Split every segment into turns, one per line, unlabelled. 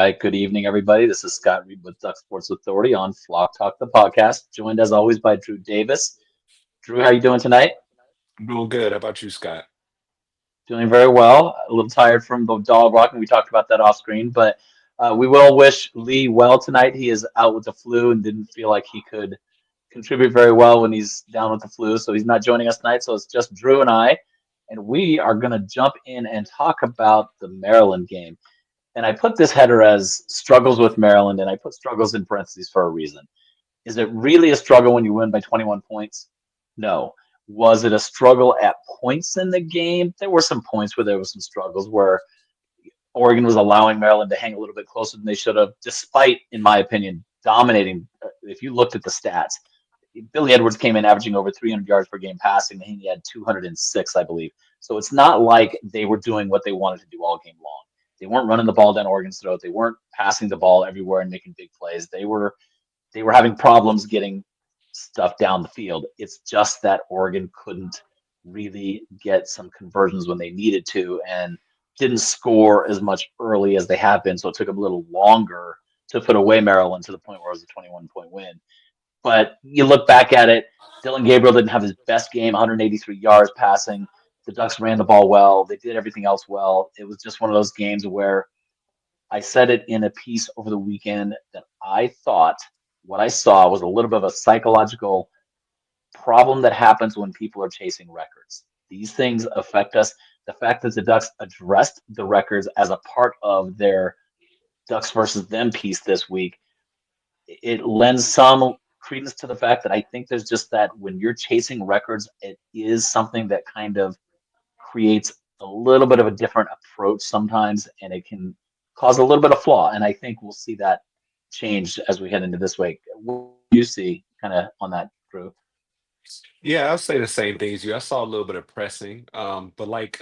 right, good evening, everybody. This is Scott Reed with Duck Sports Authority on Flock Talk, the podcast, joined as always by Drew Davis. Drew, how you doing tonight?
I'm doing good. How about you, Scott?
Doing very well. A little tired from the dog walking. We talked about that off screen, but we will wish Lee well tonight. He is out with the flu and didn't feel like he could contribute very well when he's down with the flu, so he's not joining us tonight. So it's just Drew and I, and we are going to jump in and talk about the Maryland game. And I put this header as struggles with Maryland, and I put struggles in parentheses for a reason. Is it really a struggle when you win by 21 points? No. Was it a struggle at points in the game? There were some points where there were some struggles where Oregon was allowing Maryland to hang a little bit closer than they should have, despite, in my opinion, dominating. If you looked at the stats, Billy Edwards came in averaging over 300 yards per game passing, and he had 206, I believe. So it's not like they were doing what they wanted to do all game long. They weren't running the ball down Oregon's throat. They weren't passing the ball everywhere and making big plays. They were having problems getting stuff down the field. It's just that Oregon couldn't really get some conversions when they needed to and didn't score as much early as they have been. So it took them a little longer to put away Maryland to the point where it was a 21-point win. But you look back at it, Dylan Gabriel didn't have his best game, 183 yards passing. The Ducks ran the ball well. They did everything else well. It was just one of those games where I said it in a piece over the weekend that I thought what I saw was a little bit of a psychological problem that happens when people are chasing records. These things affect us. The fact that the Ducks addressed the records as a part of their Ducks versus them piece this week, it lends some credence to the fact that I think there's just that when you're chasing records, it is something that kind of creates a little bit of a different approach sometimes, and it can cause a little bit of flaw. And I think we'll see that change as we head into this week. What do you see kind of on that, Drew?
Yeah, I'll say the same thing as you. I saw a little bit of pressing, but like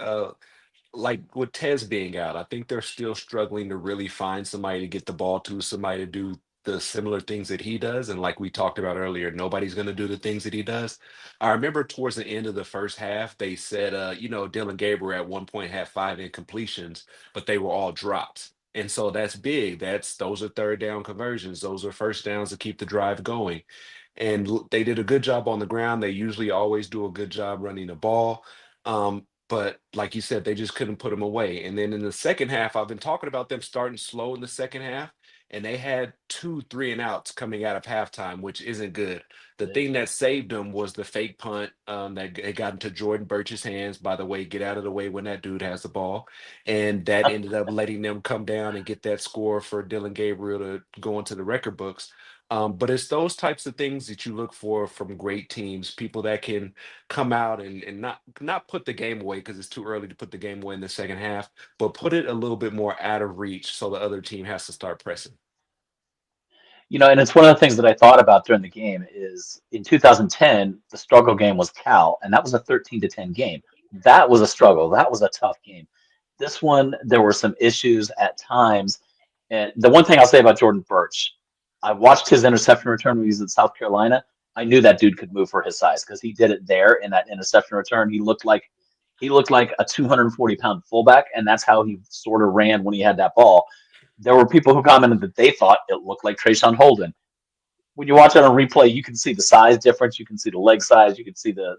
with Tez being out, I think they're still struggling to really find somebody to get the ball to, somebody to do the similar things that he does. And like we talked about earlier, nobody's going to do the things that he does. I remember towards the end of the first half, they said, Dylan Gabriel at one point had 5 incompletions, but they were all drops. And so that's big. Those are third down conversions. Those are first downs to keep the drive going. And they did a good job on the ground. They usually always do a good job running the ball. But like you said, they just couldn't put them away. And then in the second half, I've been talking about them starting slow in the second half, and they had two three and outs coming out of halftime, which isn't good. The thing that saved them was the fake punt that it got into Jordan Birch's hands. By the way, get out of the way when that dude has the ball, and that ended up letting them come down and get that score for Dylan Gabriel to go into the record books. But it's those types of things that you look for from great teams, people that can come out and not put the game away because it's too early to put the game away in the second half, but put it a little bit more out of reach so the other team has to start pressing.
And it's one of the things that I thought about during the game is in 2010, the struggle game was Cal, and that was a 13-10 game. That was a struggle. That was a tough game. This one, there were some issues at times. And the one thing I'll say about Jordan Birch, I watched his interception return when he was in South Carolina. I knew that dude could move for his size because he did it there in that interception return. He looked like a 240-pound fullback, and that's how he sort of ran when he had that ball. There were people who commented that they thought it looked like Trayshawn Holden. When you watch it on replay, you can see the size difference, you can see the leg size, you can see the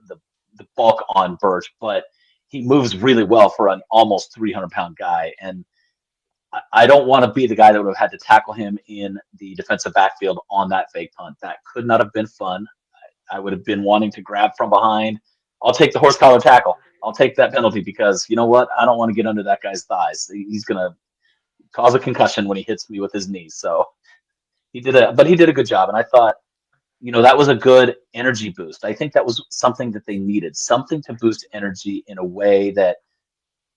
bulk on Birch, but he moves really well for an almost 300-pound guy. And I don't want to be the guy that would have had to tackle him in the defensive backfield on that fake punt. That could not have been fun. I would have been wanting to grab from behind. I'll take the horse collar tackle. I'll take that penalty because you know what? I don't want to get under that guy's thighs. He's going to cause a concussion when he hits me with his knees. So he did a good job. And I thought, that was a good energy boost. I think that was something that they needed, something to boost energy in a way that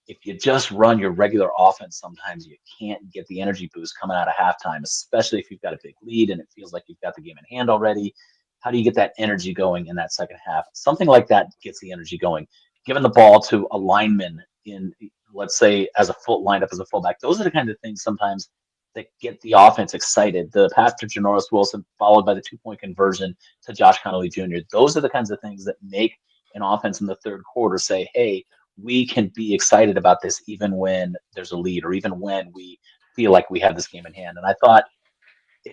if you just run your regular offense, sometimes you can't get the energy boost coming out of halftime, especially if you've got a big lead and it feels like you've got the game in hand already. How do you get that energy going in that second half? Something like that gets the energy going. Giving the ball to a lineman in, let's say, as a full lineup as a fullback, those are the kind of things sometimes that get the offense excited. The pass to Janoris Wilson, followed by the 2-point conversion to Josh Connolly Jr. Those are the kinds of things that make an offense in the third quarter say, hey, we can be excited about this even when there's a lead or even when we feel like we have this game in hand. And I thought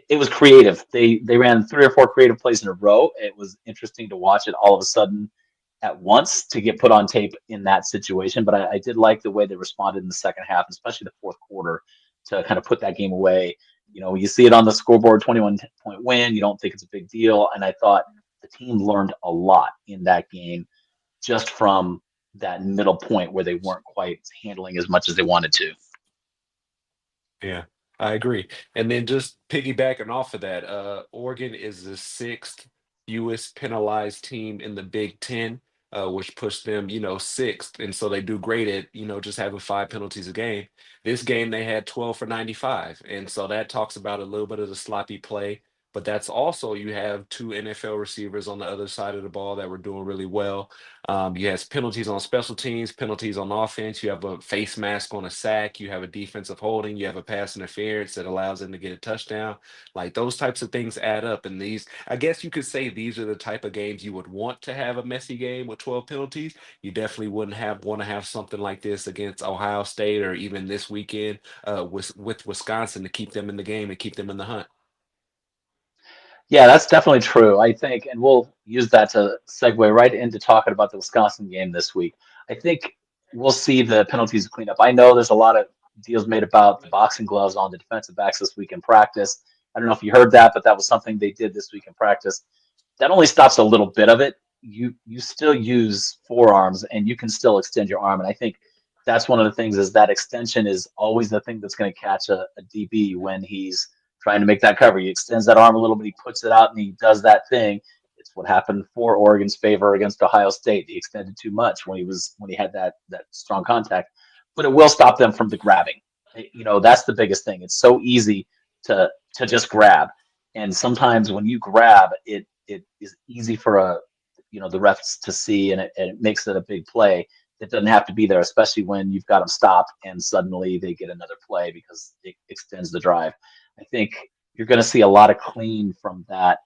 it was creative. They ran 3 or 4 creative plays in a row. It was interesting to watch it all of a sudden at once to get put on tape in that situation. But I did like the way they responded in the second half, especially the fourth quarter, to kind of put that game away. You see it on the scoreboard, 21-point win. You don't think it's a big deal. And I thought the team learned a lot in that game just from that middle point where they weren't quite handling as much as they wanted to.
Yeah, I agree. And then just piggybacking off of that, Oregon is the sixth fewest penalized team in the Big Ten, which pushed them, sixth. And so they do great at, just having 5 penalties a game. This game they had 12 for 95. And so that talks about a little bit of the sloppy play. But that's also you have two NFL receivers on the other side of the ball that were doing really well. You have penalties on special teams, penalties on offense. You have a face mask on a sack. You have a defensive holding. You have a pass interference that allows them to get a touchdown. Like those types of things add up. And these, I guess you could say these are the type of games you would want to have a messy game with 12 penalties. You definitely wouldn't have want to have something like this against Ohio State or even this weekend with Wisconsin to keep them in the game and keep them in the hunt.
Yeah, that's definitely true. I think, and we'll use that to segue right into talking about the Wisconsin game this week. I think we'll see the penalties clean up. I know there's a lot of deals made about the boxing gloves on the defensive backs this week in practice. I don't know if you heard that, but that was something they did this week in practice. That only stops a little bit of it. You still use forearms and you can still extend your arm. And I think that's one of the things is that extension is always the thing that's going to catch a DB when he's trying to make that cover. He extends that arm a little bit, he puts it out, and he does that thing. It's what happened for Oregon's favor against Ohio State. He extended too much when he had that strong contact, but it will stop them from the grabbing. That's the biggest thing. It's so easy to just grab, and sometimes when you grab, it is easy for the refs to see, and it makes it a big play. It doesn't have to be there, especially when you've got them stopped and suddenly they get another play because it extends the drive. I think you're going to see a lot of clean from that.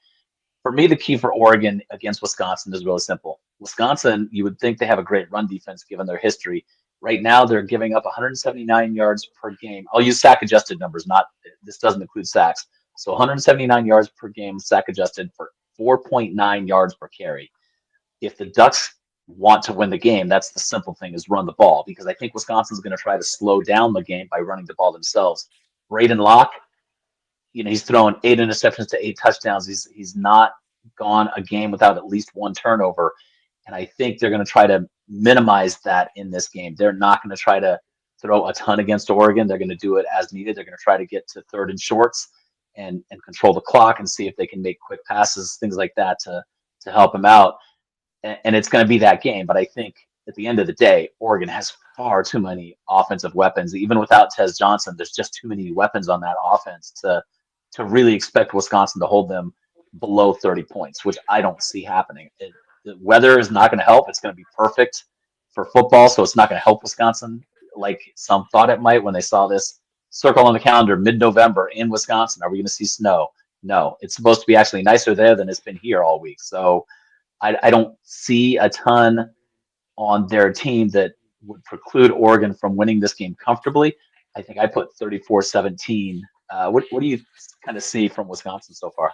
For me, the key for Oregon against Wisconsin is really simple. Wisconsin, you would think they have a great run defense given their history. Right now, they're giving up 179 yards per game. I'll use sack adjusted numbers, not this doesn't include sacks. So 179 yards per game, sack adjusted for 4.9 yards per carry. If the Ducks want to win the game, that's the simple thing is run the ball because I think Wisconsin's going to try to slow down the game by running the ball themselves. Braden Locke, he's thrown 8 interceptions to 8 touchdowns. He's not gone a game without at least one turnover. And I think they're going to try to minimize that in this game. They're not going to try to throw a ton against Oregon. They're going to do it as needed. They're going to try to get to third and shorts and control the clock and see if they can make quick passes, things like that to help him out. And it's going to be that game. But I think at the end of the day, Oregon has far too many offensive weapons. Even without Tez Johnson, there's just too many weapons on that offense to really expect Wisconsin to hold them below 30 points, which I don't see happening. The weather is not going to help. It's going to be perfect for football, so it's not going to help Wisconsin like some thought it might when they saw this circle on the calendar mid-November in Wisconsin. Are we going to see snow? No, it's supposed to be actually nicer there than it's been here all week. So I don't see a ton on their team that would preclude Oregon from winning this game comfortably. I think I put 34-17. What do you kind of see from Wisconsin so far?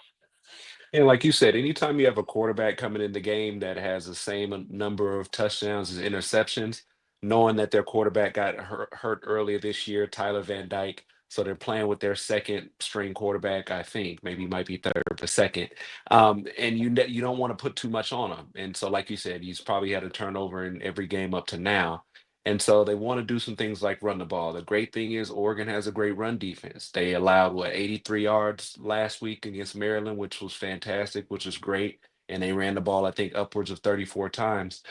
And like you said, anytime you have a quarterback coming in the game that has the same number of touchdowns as interceptions, knowing that their quarterback got hurt earlier this year, Tyler Van Dyke, so they're playing with their second string quarterback, I think, maybe might be third, but second. And you don't want to put too much on him. And so, like you said, he's probably had a turnover in every game up to now. And so they want to do some things like run the ball. The great thing is Oregon has a great run defense. They allowed 83 yards last week against Maryland, which was fantastic, which was great. And they ran the ball, I think, upwards of 34 times.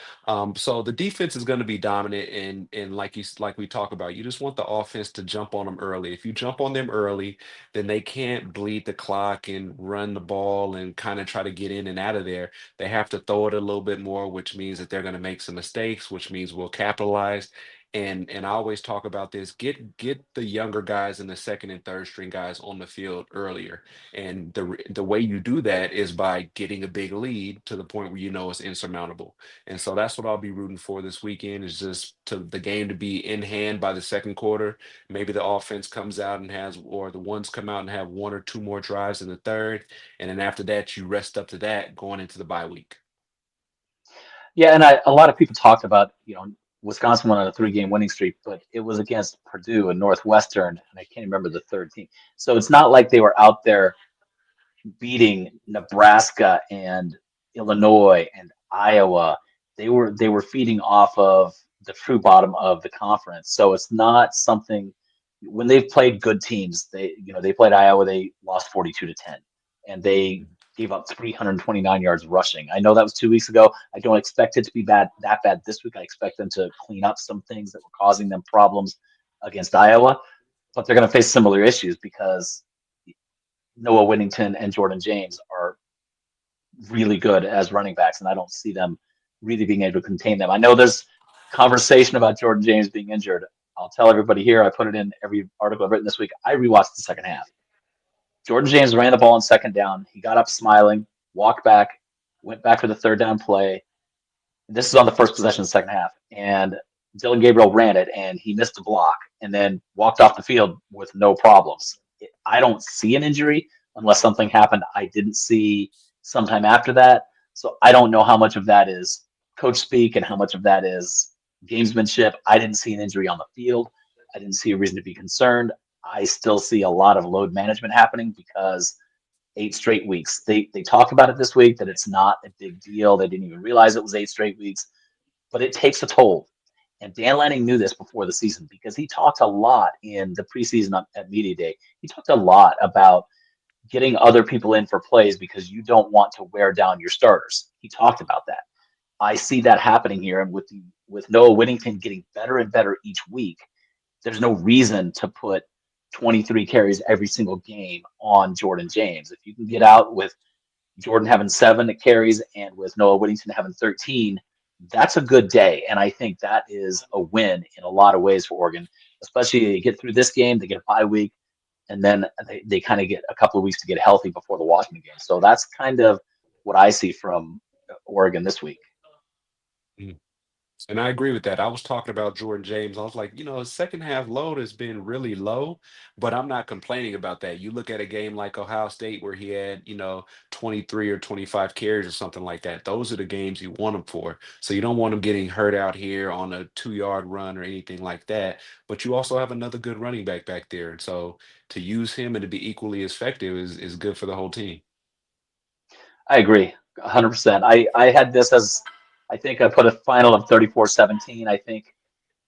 So the defense is going to be dominant, and like we talk about, you just want the offense to jump on them early. If you jump on them early, then they can't bleed the clock and run the ball and kind of try to get in and out of there. They have to throw it a little bit more, which means that they're going to make some mistakes, which means we'll capitalize. And I always talk about this: get the younger guys and the second and third string guys on the field earlier. And the way you do that is by getting a big lead to the point where you know it's insurmountable. And so that's what I'll be rooting for this weekend, is just to the game to be in hand by the second quarter. Maybe the offense comes out and has, or the ones come out and have one or two more drives in the third, and then after that you rest up to that going into the bye week.
Yeah, and a lot of people talked about, Wisconsin went on a 3-game winning streak, but it was against Purdue and Northwestern, and I can't remember the third team. So it's not like they were out there beating Nebraska and Illinois and Iowa. They were feeding off of the true bottom of the conference. So it's not something when they've played good teams, they played Iowa, they lost 42-10 and they gave up 329 yards rushing. I know that was 2 weeks ago. I don't expect it to be that bad this week. I expect them to clean up some things that were causing them problems against Iowa, but they're going to face similar issues because Noah Whittington and Jordan James are really good as running backs, and I don't see them really being able to contain them. I know there's conversation about Jordan James being injured. I'll tell everybody here, I put it in every article I've written this week. I rewatched the second half. Jordan James ran the ball on second down. He got up smiling, walked back, went back for the third down play. This is on the first possession of the second half. And Dylan Gabriel ran it, and he missed a block and then walked off the field with no problems. I don't see an injury unless something happened I didn't see sometime after that. So I don't know how much of that is coach speak and how much of that is gamesmanship. I didn't see an injury on the field. I didn't see a reason to be concerned. I still see a lot of load management happening because 8 straight weeks. They talk about it this week that it's not a big deal. They didn't even realize it was 8 straight weeks, but it takes a toll. And Dan Lanning knew this before the season because he talked a lot in the preseason at media day. He talked a lot about getting other people in for plays because you don't want to wear down your starters. He talked about that. I see that happening here, and with Noah Whittington getting better and better each week, there's no reason to put 23 carries every single game on Jordan James. If you can get out with Jordan having 7 carries and with Noah Whittington having 13, that's a good day. And I think that is a win in a lot of ways for Oregon, especially they get through this game, they get a bye week, and then they kind of get a couple of weeks to get healthy before the Washington game. So that's kind of what I see from Oregon this week.
And I agree with that. I was talking about Jordan James. I was like, his second half load has been really low, but I'm not complaining about that. You look at a game like Ohio State where he had, 23 or 25 carries or something like that. Those are the games you want him for. So you don't want him getting hurt out here on a 2-yard run or anything like that. But you also have another good running back there. And so to use him and to be equally as effective is good for the whole team.
I agree 100%. I had this as, I think I put a final of 34-17. I think,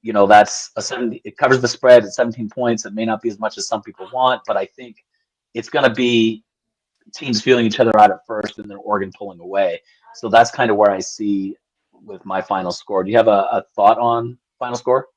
that's a 70, it covers the spread at 17 points. It may not be as much as some people want, but I think it's going to be teams feeling each other out at first and then Oregon pulling away. So that's kind of where I see with my final score. Do you have a thought on final score?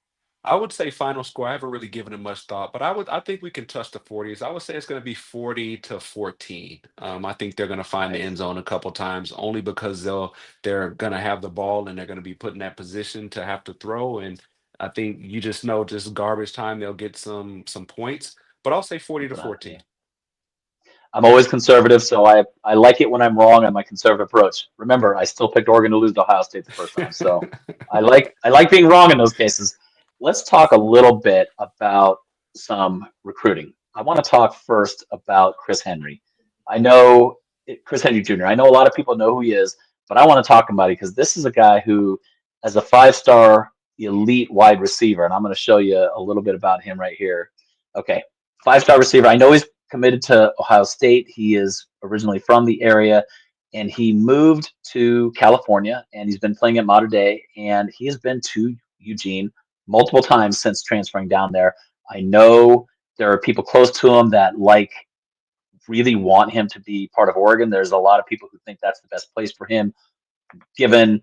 I would say final score. I haven't really given it much thought, but I think we can touch the 40s. I would say it's going to be 40-14. I think they're going to find the
Nice.
end zone a couple times, only because they're going to have the ball and they're going to be put in that position to have to throw. And I think you just know, just garbage time, they'll get some points. But I'll say 40 to
Something like that.
14.
Yeah. I'm always conservative, so I like it when I'm wrong on my conservative approach. Remember, I still picked Oregon to lose to Ohio State the first time, so I like being wrong in those cases. Let's talk a little bit about some recruiting. I want to talk first about Chris Henry. I know Chris Henry Jr. I know a lot of people know who he is, but I want to talk about it because this is a guy who, as a 5-star elite wide receiver, and I'm going to show you a little bit about him right here. Okay, 5-star receiver. I know he's committed to Ohio State. He is originally from the area and he moved to California and he's been playing at Mater Dei and he has been to Eugene multiple times since transferring down there. I know there are people close to him that really want him to be part of Oregon. There's a lot of people who think that's the best place for him, given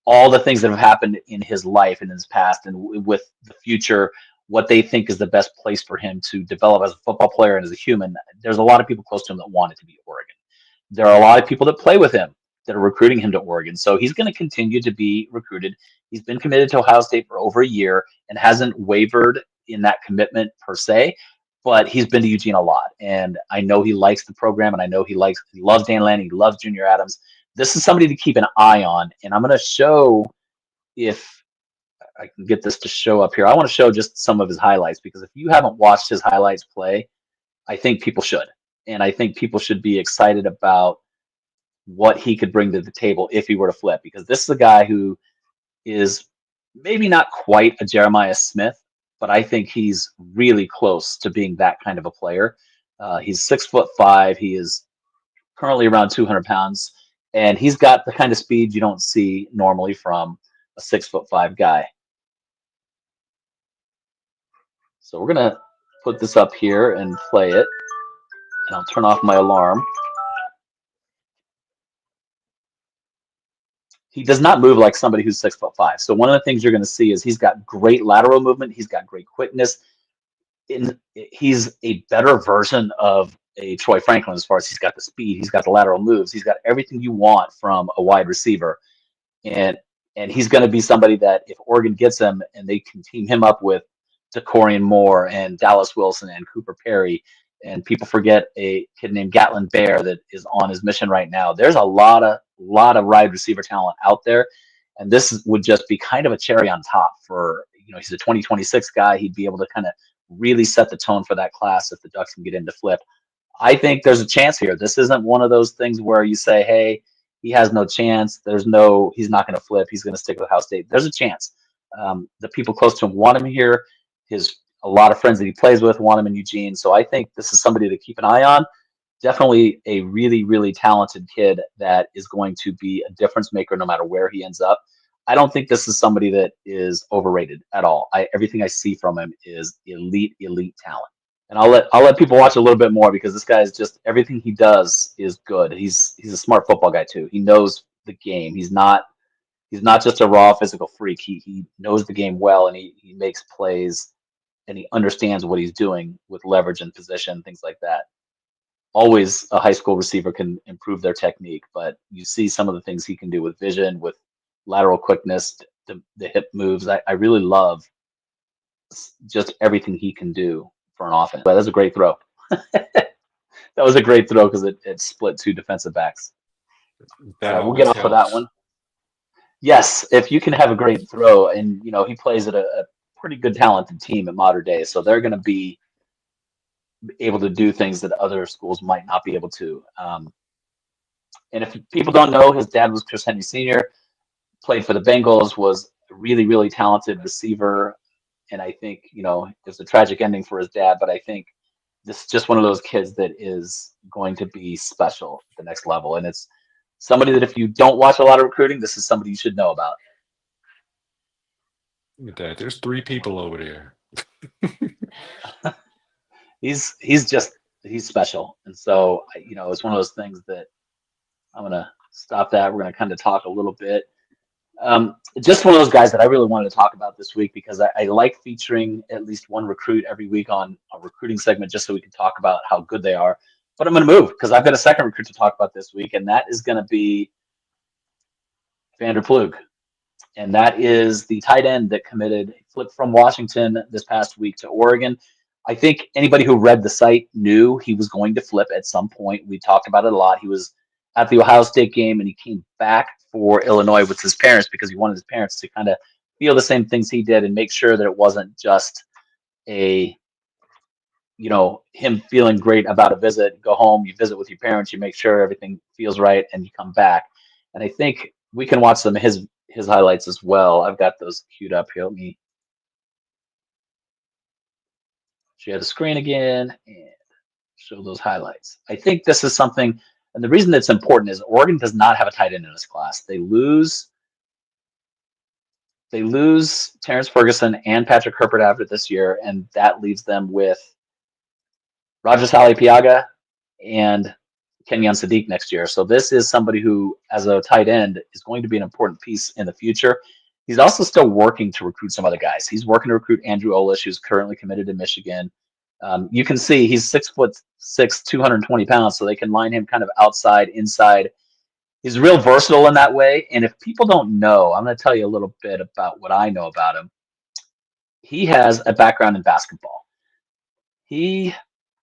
all the things that have happened in his life and in his past and with the future, what they think is the best place for him to develop as a football player and as a human. There's a lot of people close to him that want it to be Oregon. There are a lot of people that play with him that are recruiting him to Oregon. So he's going to continue to be recruited. He's been committed to Ohio State for over a year and hasn't wavered in that commitment per se, but he's been to Eugene a lot. And I know he likes the program, and I know he loves Dan Lanning, he loves Junior Adams. This is somebody to keep an eye on. And I'm going to show, if I can get this to show up here, I want to show just some of his highlights, because if you haven't watched his highlights play, I think people should. And I think people should be excited about what he could bring to the table if he were to flip, because this is a guy who is maybe not quite a Jeremiah Smith, but I think he's really close to being that kind of a player. He's 6'5". He is currently around 200 pounds, and he's got the kind of speed you don't see normally from a 6'5" guy. So we're gonna put this up here and play it, and I'll turn off my alarm. He does not move like somebody who's 6'5". So one of the things you're going to see is he's got great lateral movement. He's got great quickness. He's a better version of a Troy Franklin as far as he's got the speed, he's got the lateral moves, he's got everything you want from a wide receiver. And he's going to be somebody that if Oregon gets him and they can team him up with DeCorian Moore and Dallas Wilson and Cooper Perry, and people forget a kid named Gatlin Bear that is on his mission right now. There's a lot of wide receiver talent out there, and this would just be kind of a cherry on top for, he's a 2026 guy. He'd be able to kind of really set the tone for that class if the Ducks can get into flip. I think there's a chance here. This isn't one of those things where you say, hey, he has no chance. He's not going to flip. He's going to stick with Ohio State. There's a chance. The people close to him want him here. A lot of friends that he plays with want him in Eugene. So I think this is somebody to keep an eye on. Definitely a really, really talented kid that is going to be a difference maker no matter where he ends up. I don't think this is somebody that is overrated at all. Everything I see from him is elite talent. And I'll let people watch a little bit more, because this guy is just, everything he does is good. He's a smart football guy too. He knows the game. He's not just a raw physical freak. He knows the game well, and he makes plays, and he understands what he's doing with leverage and position, things like that. Always a high school receiver can improve their technique, but you see some of the things he can do with vision, with lateral quickness, the hip moves. I really love just everything he can do for an offense. But that's a great throw. That was a great throw because it split two defensive backs. We'll get off of that one. Yes, if you can have a great throw, and he plays at a pretty good talented team at Mater Dei, so they're going to be able to do things that other schools might not be able to. And if people don't know, his dad was Chris Henry Sr., played for the Bengals, was a really, really talented receiver. And I think, there's a tragic ending for his dad, but I think this is just one of those kids that is going to be special at the next level. And it's somebody that if you don't watch a lot of recruiting, this is somebody you should know about.
Look at that. There's 3 people over there.
He's special. And so, it's one of those things that I'm going to stop that. We're going to kind of talk a little bit. Just one of those guys that I really wanted to talk about this week, because I like featuring at least one recruit every week on a recruiting segment, just so we can talk about how good they are. But I'm going to move, because I've got a second recruit to talk about this week, and that is going to be Vander Ploeg. And that is the tight end that flipped from Washington this past week to Oregon. I think anybody who read the site knew he was going to flip at some point. We talked about it a lot. He was at the Ohio State game, and he came back for Illinois with his parents, because he wanted his parents to kind of feel the same things he did and make sure that it wasn't just him feeling great about a visit. Go home, you visit with your parents, you make sure everything feels right, and you come back. And I think we can watch some of his highlights as well. I've got those queued up here. Let me share the screen again and show those highlights. I think this is something, and the reason that's important is Oregon does not have a tight end in this class. They lose Terrence Ferguson and Patrick Herpert after this year, and that leaves them with Roger Piaga and Kenyon Sadiq next year. So this is somebody who, as a tight end, is going to be an important piece in the future. He's also still working to recruit some other guys. He's working to recruit Andrew Olish, who's currently committed to Michigan. You can see he's 6'6", 220 pounds, so they can line him kind of outside, inside. He's real versatile in that way. And if people don't know, I'm going to tell you a little bit about what I know about him. He has a background in basketball. He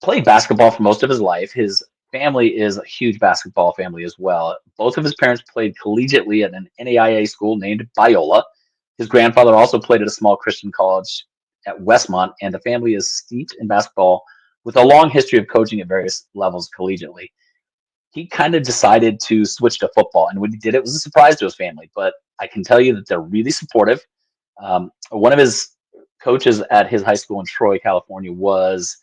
played basketball for most of his life. His family is a huge basketball family as well. Both of his parents played collegiately at an NAIA school named Biola. His grandfather also played at a small Christian college at Westmont, and the family is steeped in basketball with a long history of coaching at various levels collegiately. He kind of decided to switch to football, and when he did, it was a surprise to his family. But I can tell you that they're really supportive. One of his coaches at his high school in Troy, California, was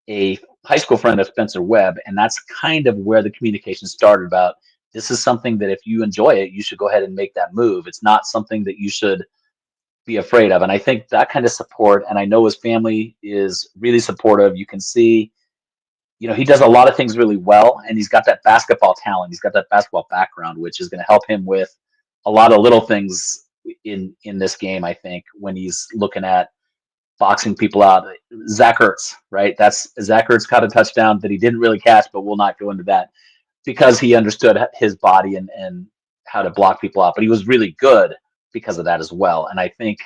a high school friend of Spencer Webb, and that's kind of where the communication started about this is something that if you enjoy it, you should go ahead and make that move. It's not something that you should be afraid of. And I think that kind of support, and I know his family is really supportive. You can see, he does a lot of things really well, and he's got that basketball talent. He's got that basketball background, which is going to help him with a lot of little things in this game. I think when he's looking at boxing people out. Zach Ertz, right? That's Zach Ertz caught a touchdown that he didn't really catch, but we'll not go into that because he understood his body and how to block people out. But he was really good because of that as well. And I think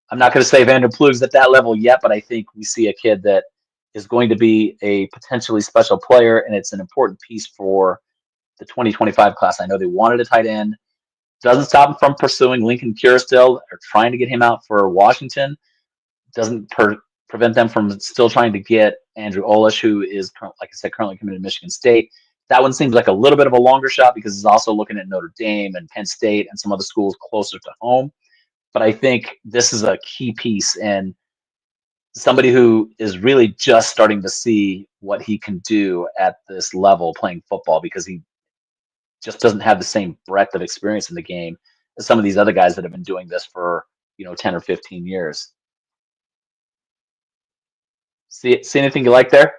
I'm not going to say Vander Plug's at that level yet, but I think we see a kid that is going to be a potentially special player, and it's an important piece for the 2025 class. I know they wanted a tight end. Doesn't stop him from pursuing Lincoln Cure still or trying to get him out for Washington. Doesn't prevent them from still trying to get Andrew Olish, who is, like I said, currently committed to Michigan State. That one seems like a little bit of a longer shot because he's also looking at Notre Dame and Penn State and some other schools closer to home. But I think this is a key piece and somebody who is really just starting to see what he can do at this level playing football because he just doesn't have the same breadth of experience in the game as some of these other guys that have been doing this for 10 or 15 years. See anything you like there?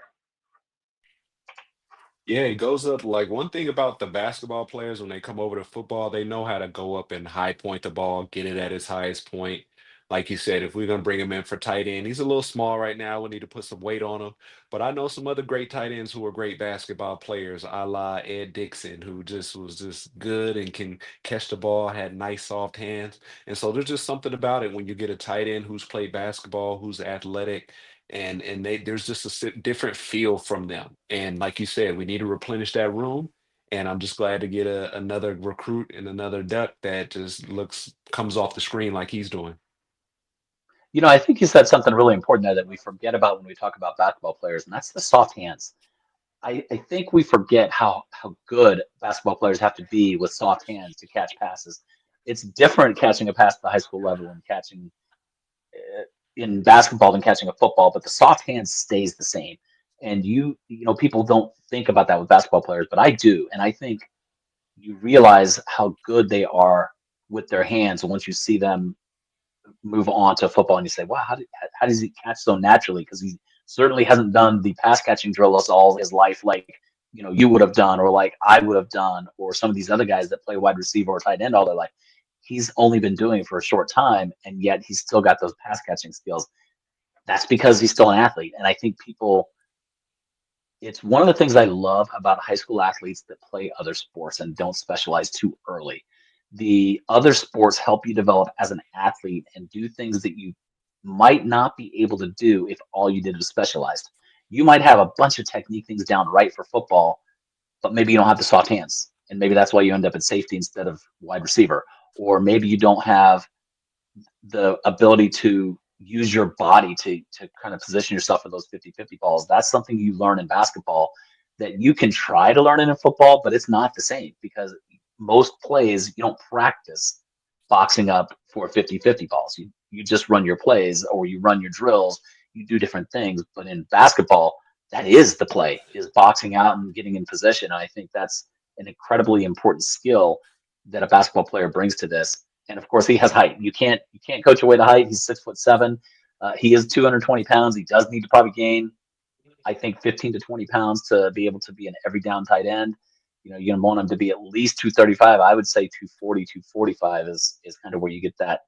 Yeah, it goes up. Like one thing about the basketball players when they come over to football, they know how to go up and high point the ball, get it at its highest point. Like you said, if we're gonna bring him in for tight end, he's a little small right now. We need to put some weight on him. But I know some other great tight ends who are great basketball players, a la Ed Dixon, who just was just good and can catch the ball, had nice soft hands. And so there's just something about it when you get a tight end who's played basketball, who's athletic and there's just a different feel from them. And like you said, we need to replenish that room. And I'm just glad to get another recruit and another duck that just looks comes off the screen like he's doing.
I think you said something really important there that we forget about when we talk about basketball players, and that's the soft hands. I think we forget how good basketball players have to be with soft hands to catch passes. It's different catching a pass at the high school level and catching in basketball than catching a football, but the soft hand stays the same. And people don't think about that with basketball players, but I do. And I think you realize how good they are with their hands once you see them move on to football and you say, wow, how does he catch so naturally? Because he certainly hasn't done the pass catching drills all his life like you would have done or like I would have done or some of these other guys that play wide receiver or tight end all their life. He's only been doing it for a short time and yet he's still got those pass catching skills. That's because he's still an athlete. And I think people it's one of the things I love about high school athletes that play other sports and don't specialize too early. The other sports help you develop as an athlete and do things that you might not be able to do if all you did was specialized. You might have a bunch of technique things down right for football, but maybe you don't have the soft hands. And maybe that's why you end up at safety instead of wide receiver. Or maybe you don't have the ability to use your body to kind of position yourself for those 50-50 balls. That's something you learn in basketball that you can try to learn it in football, but it's not the same because most plays you don't practice boxing up for 50-50 balls. You just run your plays or you run your drills, you do different things. But in basketball, that is the play, is boxing out and getting in position. And I think that's an incredibly important skill that a basketball player brings to this. And of course, he has height. You can't coach away the height. He's 6'7". He is 220 pounds. He does need to probably gain, I think, 15 to 20 pounds to be able to be an every down tight end. You're gonna want him to be at least 235. I would say 240, 245 is kind of where you get that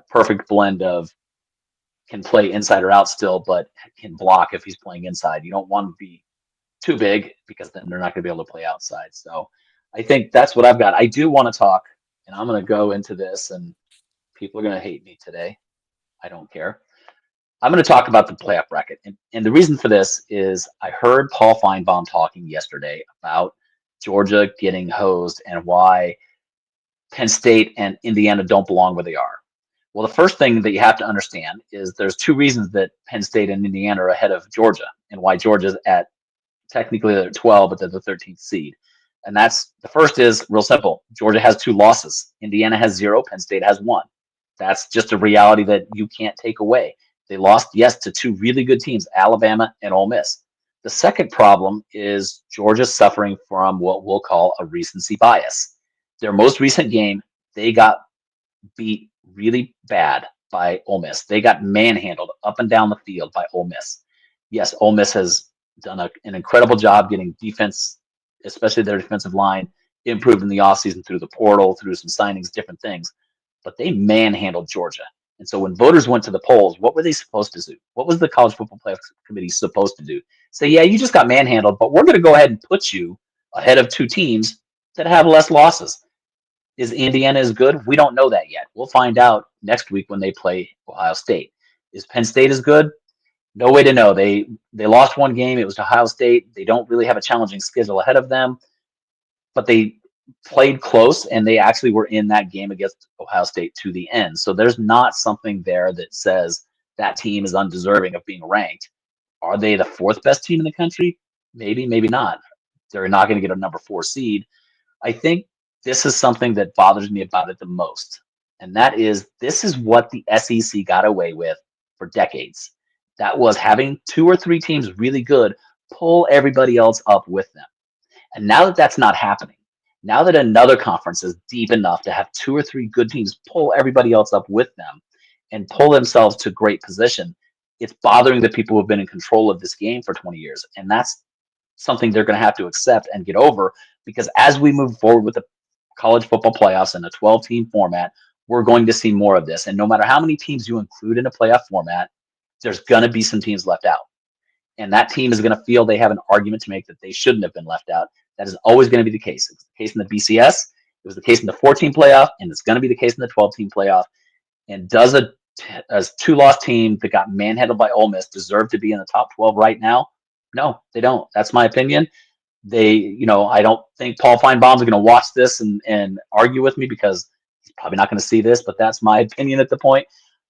perfect blend of can play inside or out still, but can block if he's playing inside. You don't want him to be too big because then they're not going to be able to play outside. So I think that's what I've got. I do want to talk, and I'm going to go into this, and people are going to hate me today. I don't care. I'm going to talk about the playoff bracket. And the reason for this is I heard Paul Feinbaum talking yesterday about Georgia getting hosed and why Penn State and Indiana don't belong where they are. Well, the first thing that you have to understand is there's two reasons that Penn State and Indiana are ahead of Georgia and why Georgia's at technically they're 12, but they're the 13th seed. And that's the first is real simple. Georgia has two losses. Indiana has zero. Penn State has one. That's just a reality that you can't take away. They lost, yes, to two really good teams, Alabama and Ole Miss. The second problem is Georgia suffering from what we'll call a recency bias. Their most recent game, they got beat really bad by Ole Miss. They got manhandled up and down the field by Ole Miss. Yes, Ole Miss has done an incredible job getting defense, especially their defensive line, improved in the offseason through the portal, through some signings, different things. But they manhandled Georgia. And so when voters went to the polls, what were they supposed to do? What was the College Football Playoff Committee supposed to do? Say, yeah, you just got manhandled, but we're going to go ahead and put you ahead of two teams that have less losses. Is Indiana as good? We don't know that yet. We'll find out next week when they play Ohio State. Is Penn State as good? No way to know. They lost one game. It was to Ohio State. They don't really have a challenging schedule ahead of them, but they played close and they actually were in that game against Ohio State to the end. So there's not something there that says that team is undeserving of being ranked. Are they the fourth best team in the country? Maybe, maybe not. They're not going to get a number 4 seed. I think this is something that bothers me about it the most. And that is this is what the SEC got away with for decades. That was having 2 or 3 teams really good pull everybody else up with them. And now that that's not happening, now that another conference is deep enough to have 2 or 3 good teams pull everybody else up with them and pull themselves to great position, it's bothering the people who have been in control of this game for 20 years. And that's something they're going to have to accept and get over because as we move forward with the college football playoffs in a 12-team format, we're going to see more of this. And no matter how many teams you include in a playoff format, there's going to be some teams left out. And that team is going to feel they have an argument to make that they shouldn't have been left out. That is always going to be the case. It's the case in the BCS. It was the case in the 14 playoff, and it's going to be the case in the 12-team playoff. And does a 2-loss team that got manhandled by Ole Miss deserve to be in the top 12 right now? No, they don't. That's my opinion. I don't think Paul Feinbaum's going to watch this and argue with me because he's probably not going to see this, but that's my opinion at the point.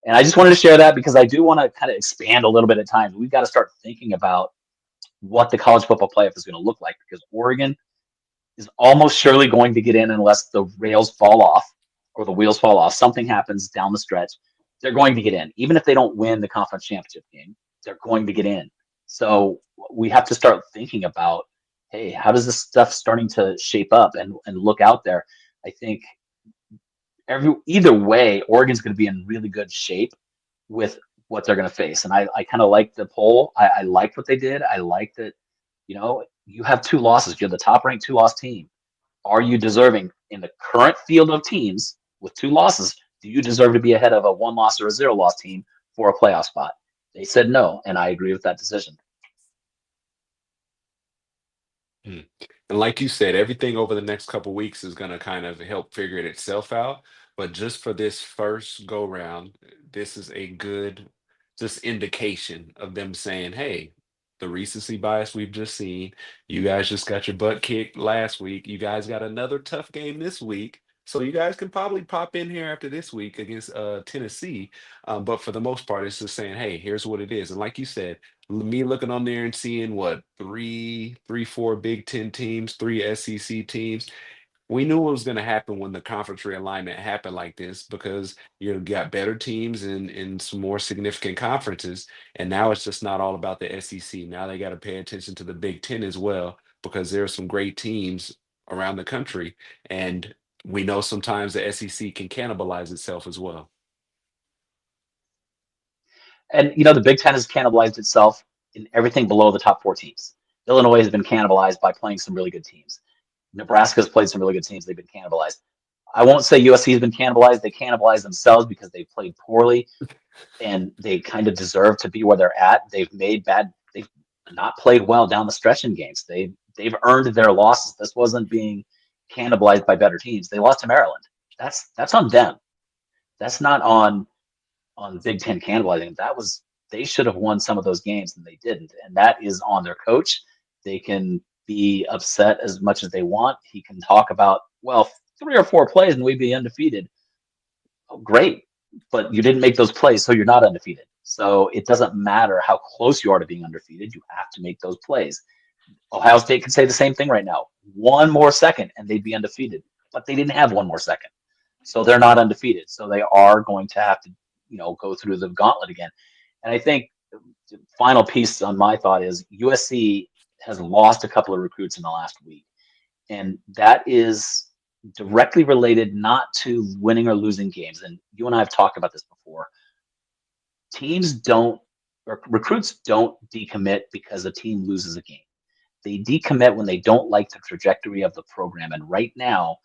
And I just wanted to share that because I do want to kind of expand a little bit at times. We've got to start thinking about what the college football playoff is going to look like because Oregon is almost surely going to get in unless the rails fall off or the wheels fall off. Something happens down the stretch. They're going to get in. Even if they don't win the conference championship game, they're going to get in. So we have to start thinking about, hey, how does this stuff starting to shape up and look out there? I think either way, Oregon's going to be in really good shape with what they're going to face. And I kind of like the poll. I like what they did. I like that, you have 2 losses. You're the top ranked 2-loss team. Are you deserving in the current field of teams with 2 losses? Do you deserve to be ahead of a 1-loss or a 0-loss team for a playoff spot? They said no. And I agree with that decision.
Hmm. And like you said, everything over the next couple weeks is going to kind of help figure it itself out. But just for this first go round, this is a good just indication of them saying, hey, the recency bias we've just seen, you guys just got your butt kicked last week. You guys got another tough game this week. So you guys can probably pop in here after this week against Tennessee. But for the most part, it's just saying, hey, here's what it is. And like you said, me looking on there and seeing what four Big Ten teams, 3 SEC teams. We knew what was going to happen when the conference realignment happened like this because you got better teams in some more significant conferences, and now it's just not all about the SEC. Now they got to pay attention to the Big Ten as well because there are some great teams around the country, and we know sometimes the SEC can cannibalize itself as well.
And the Big Ten has cannibalized itself in everything below the top 4 teams. Illinois has been cannibalized by playing some really good teams. Nebraska's played some really good teams. They've been cannibalized. I won't say USC has been cannibalized. They cannibalized themselves because they played poorly and they kind of deserve to be where they're at. They've not played well down the stretch in games. They've earned their losses. This wasn't being cannibalized by better teams. They lost to Maryland. That's on them. That's not on Big Ten cannibalizing. They should have won some of those games and they didn't, and that is on their coach. They can be upset as much as they want. He can talk about, well, 3 or 4 plays and we'd be undefeated. Oh, great, but you didn't make those plays, so you're not undefeated. So it doesn't matter how close you are to being undefeated. You have to make those plays. Ohio State could say the same thing right now. 1 more second and they'd be undefeated, but they didn't have 1 more second. So they're not undefeated. So they are going to have to, go through the gauntlet again. And I think the final piece on my thought is USC has lost a couple of recruits in the last week. And that is directly related not to winning or losing games. And you and I have talked about this before. Recruits don't decommit because a team loses a game. They decommit when they don't like the trajectory of the program. And right now,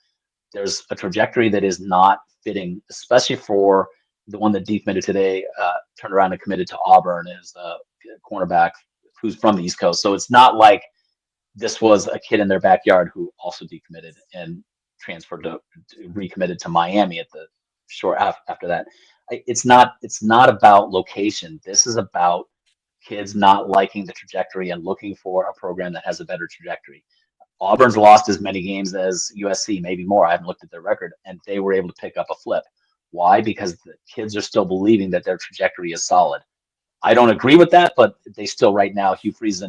there's a trajectory that is not fitting, especially for the one that decommitted today, turned around and committed to Auburn as a cornerback who's from the East Coast. So it's not like this was a kid in their backyard who also decommitted and recommitted to Miami at the short after that. It's not about location. This is about kids not liking the trajectory and looking for a program that has a better trajectory. Auburn's lost as many games as USC, maybe more. I haven't looked at their record, and they were able to pick up a flip. Why? Because the kids are still believing that their trajectory is solid. I don't agree with that, but they still right now, Hugh Freeze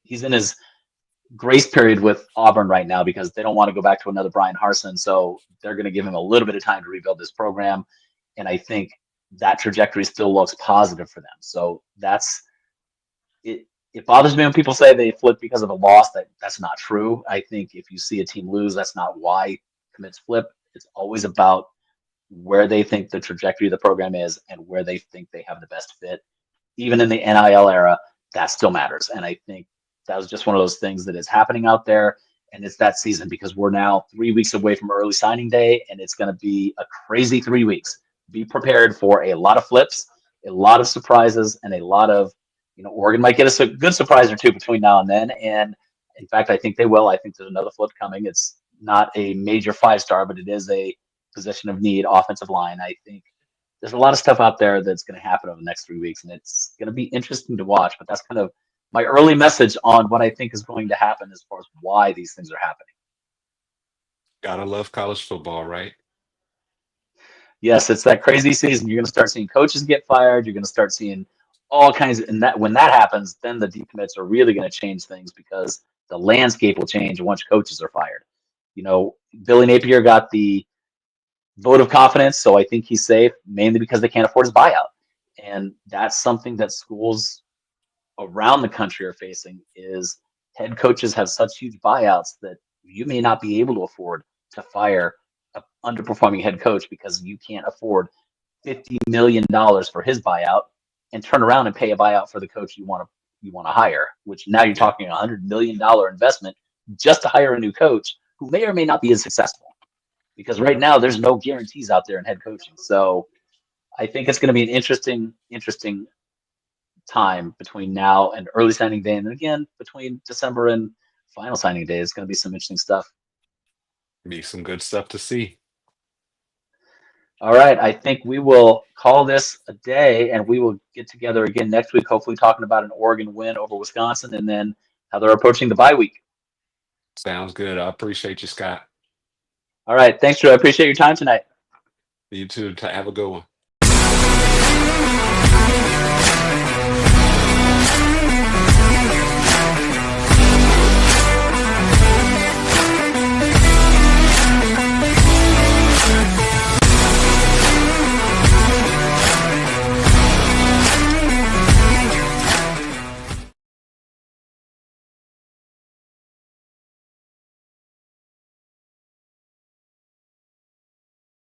he's in his grace period with Auburn right now because they don't want to go back to another Brian Harsin. So they're going to give him a little bit of time to rebuild this program. And I think that trajectory still looks positive for them. So that's it. It bothers me when people say they flip because of a loss. That's not true. I think if you see a team lose, that's not why commits flip. It's always about where they think the trajectory of the program is and where they think they have the best fit. Even in the NIL era, that still matters. And I think that was just one of those things that is happening out there. And it's that season because we're now 3 weeks away from early signing day, and it's going to be a crazy 3 weeks. Be prepared for a lot of flips, a lot of surprises, and a lot of, Oregon might get us a good surprise or two between now and then. And in fact, I think they will. I think there's another flip coming. It's not a major 5-star, but it is a position of need, offensive line. I think there's a lot of stuff out there that's going to happen over the next 3 weeks, and it's going to be interesting to watch. But that's kind of my early message on what I think is going to happen as far as why these things are happening.
Gotta love college football, right?
Yes, it's that crazy season. You're going to start seeing coaches get fired. You're going to start seeing all kinds of, and that when that happens, then the decommits are really going to change things because the landscape will change once coaches are fired. Billy Napier got the vote of confidence, so I think he's safe, mainly because they can't afford his buyout. And that's something that schools around the country are facing is head coaches have such huge buyouts that you may not be able to afford to fire an underperforming head coach because you can't afford $50 million for his buyout and turn around and pay a buyout for the coach you want to hire, which now you're talking $100 million investment just to hire a new coach who may or may not be as successful. Because right now there's no guarantees out there in head coaching. So I think it's going to be an interesting time between now and early signing day. And then again, between December and final signing day, it's going to be some interesting stuff.
Be some good stuff to see.
All right. I think we will call this a day and we will get together again next week, hopefully talking about an Oregon win over Wisconsin and then how they're approaching the bye week.
Sounds good. I appreciate you, Scott.
All right. Thanks, Drew. I appreciate your time tonight.
You too. Have a good one.